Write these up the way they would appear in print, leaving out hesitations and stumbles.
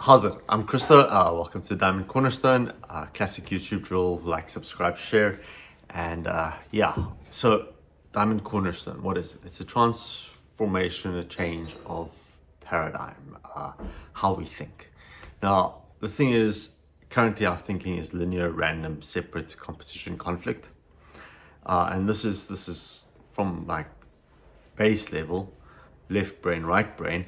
How's it? I'm Krista. Welcome to Diamond Cornerstone. Classic YouTube drill, like, subscribe, share. And so Diamond Cornerstone, what is it? It's a transformation, a change of paradigm, how we think. Now, the thing is, currently our thinking is linear, random, separate, competition, conflict. And this is from like base level, left brain, right brain,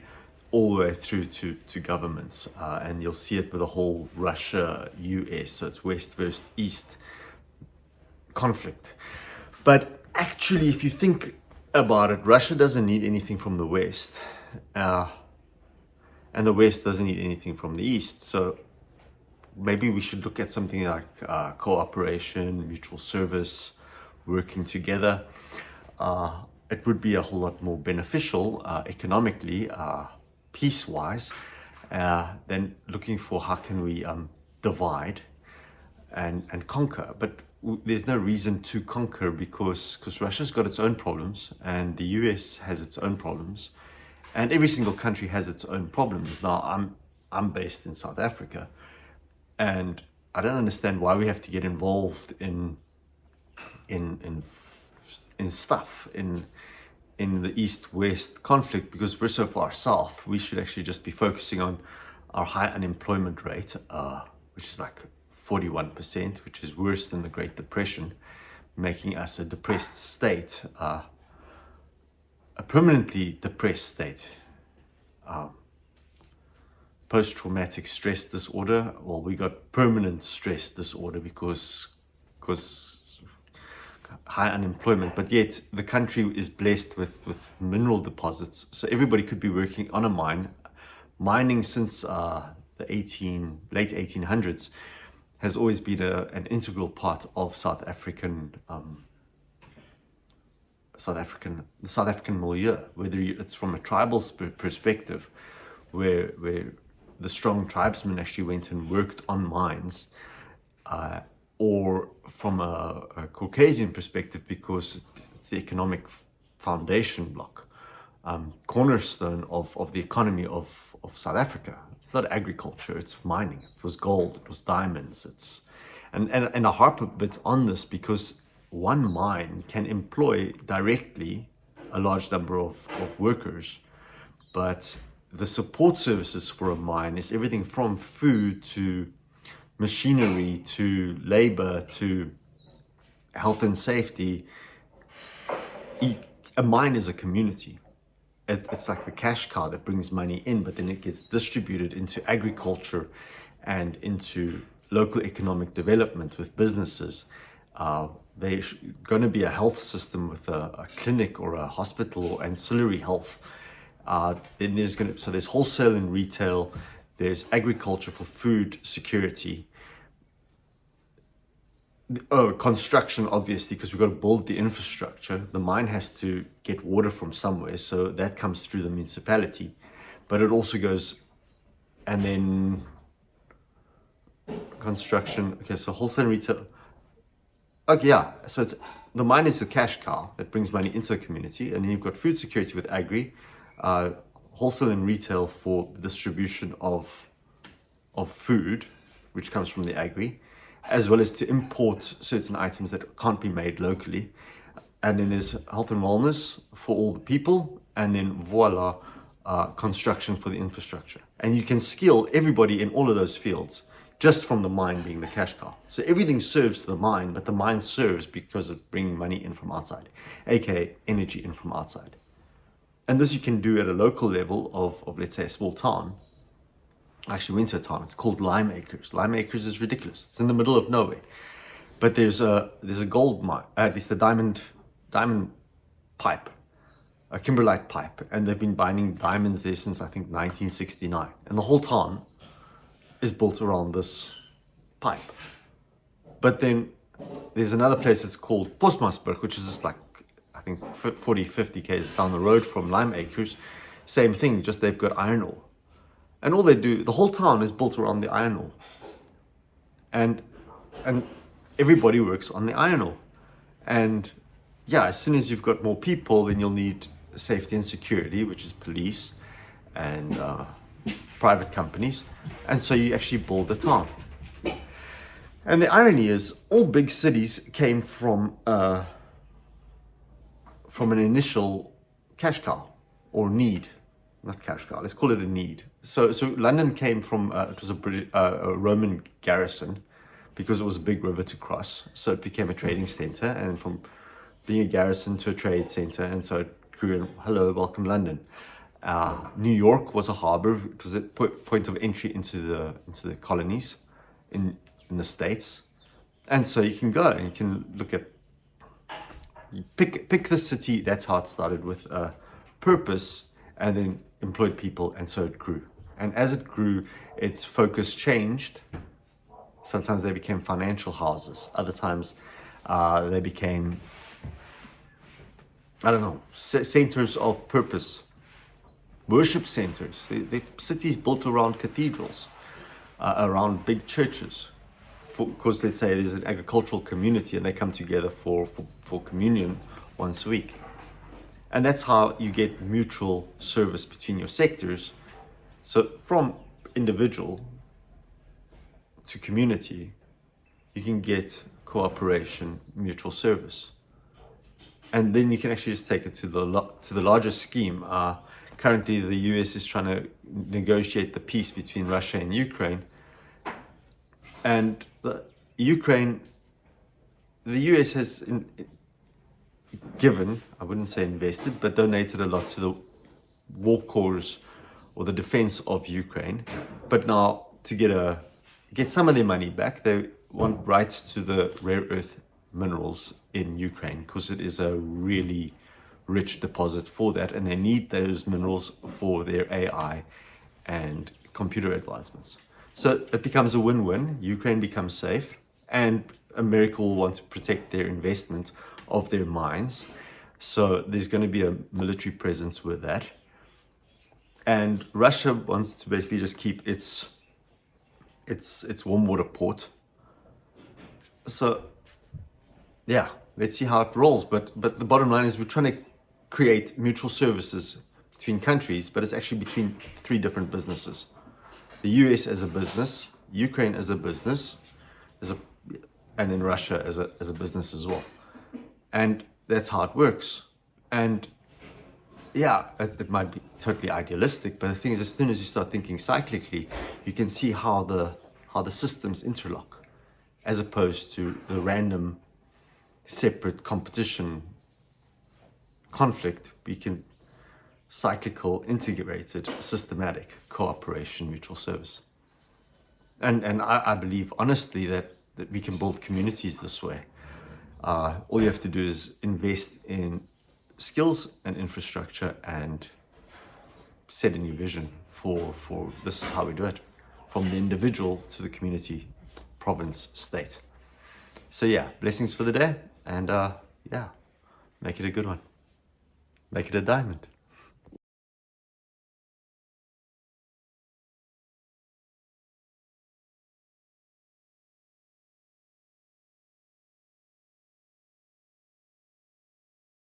all the way through to governments. And you'll see it with the whole Russia, US, so it's West versus East conflict. But actually, if you think about it, Russia doesn't need anything from the West, and the West doesn't need anything from the East. So maybe we should look at something like cooperation, mutual service, working together. It would be a whole lot more beneficial economically, peace-wise, than looking for how can we divide and conquer. But there's no reason to conquer because Russia's got its own problems and the US has its own problems, and every single country has its own problems. Now, I'm based in South Africa, and I don't understand why we have to get involved in stuff in the East-West conflict because we're so far south. We should actually just be focusing on our high unemployment rate, which is like 41%, which is worse than the Great Depression, making us a depressed state, a permanently depressed state. Post-traumatic stress disorder. Well, we got permanent stress disorder because high unemployment, but yet the country is blessed with mineral deposits, so everybody could be working on a mine. Mining since the late 1800s has always been an integral part of South African milieu, whether it's from a tribal perspective, where the strong tribesmen actually went and worked on mines, or from a Caucasian perspective, because it's the economic foundation block, cornerstone of the economy of South Africa. It's not agriculture, it's mining. It was gold, it was diamonds. And I harp a bit on this because one mine can employ directly a large number of workers, but the support services for a mine is everything from food to machinery to labor to health and safety. A mine is a community. It's like the cash cow that brings money in, but then it gets distributed into agriculture and into local economic development with businesses. There's going to be a health system with a clinic or a hospital or ancillary health. Then there's wholesale and retail. There's agriculture for food security. Construction, obviously, because we've got to build the infrastructure. The mine has to get water from somewhere, so that comes through the municipality. But it also goes, and then construction. Okay, so wholesale and retail. Okay, yeah. So the mine is the cash cow that brings money into the community, and then you've got food security with agri. Wholesale and retail for the distribution of food, which comes from the agri, as well as to import certain items that can't be made locally. And then there's health and wellness for all the people, and then voila, construction for the infrastructure. And you can skill everybody in all of those fields just from the mine being the cash cow. So everything serves the mine, but the mine serves because of bringing money in from outside, aka energy in from outside. And this you can do at a local level of let's say, a small town. I actually went to a town, it's called Lime Acres. Lime Acres is ridiculous. It's in the middle of nowhere. But there's a gold mine, at least a diamond pipe, a kimberlite pipe. And they've been mining diamonds there since, I think, 1969. And the whole town is built around this pipe. But then there's another place that's called Postmasburg, which is just like, I think 50 k's down the road from Lime Acres. Same thing, just they've got iron ore. And all they do, the whole town is built around the iron ore. And everybody works on the iron ore. And yeah, as soon as you've got more people, then you'll need safety and security, which is police and private companies, and so you actually build a town. And the irony is, all big cities came from an initial cash cow or need, not cash cow. Let's call it a need. So London came from it was a Roman garrison, because it was a big river to cross. So it became a trading center, and from being a garrison to a trade center, and so it grew. And hello, welcome London. New York was a harbor. It was a point of entry into the colonies in the States. And so you can go and you can look at, you pick the city. That's how it started, with a purpose, and then employed people, and so it grew. And as it grew, its focus changed. Sometimes they became financial houses. Other times they became, I don't know, centers of purpose, worship centers. The cities built around cathedrals, around big churches. Because they say there's an agricultural community, and they come together for communion once a week. And that's how you get mutual service between your sectors. So from individual to community, you can get cooperation, mutual service. And then you can actually just take it to the larger scheme. Currently, the US is trying to negotiate the peace between Russia and Ukraine. And the US has given, I wouldn't say invested, but donated a lot to the war cause or the defense of Ukraine. But now, to get some of their money back, they want rights to the rare earth minerals in Ukraine, because it is a really rich deposit for that, and they need those minerals for their AI and computer advancements. So it becomes a win-win. Ukraine becomes safe, and America will want to protect their investment of their mines. So there's going to be a military presence with that. And Russia wants to basically just keep its warm water port. So yeah, let's see how it rolls. But the bottom line is, we're trying to create mutual services between countries, but it's actually between three different businesses. The US as a business, Ukraine as a business, and then Russia as a business as well. And that's how it works. And yeah, it might be totally idealistic, but the thing is, as soon as you start thinking cyclically, you can see how the systems interlock, as opposed to the random, separate competition, conflict. We can cyclical, integrated, systematic cooperation, mutual service. And I believe honestly that we can build communities this way. All you have to do is invest in skills and infrastructure, and set a new vision for this is how we do it, from the individual to the community, province, state. So yeah, blessings for the day, and yeah, make it a good one. Make it a diamond.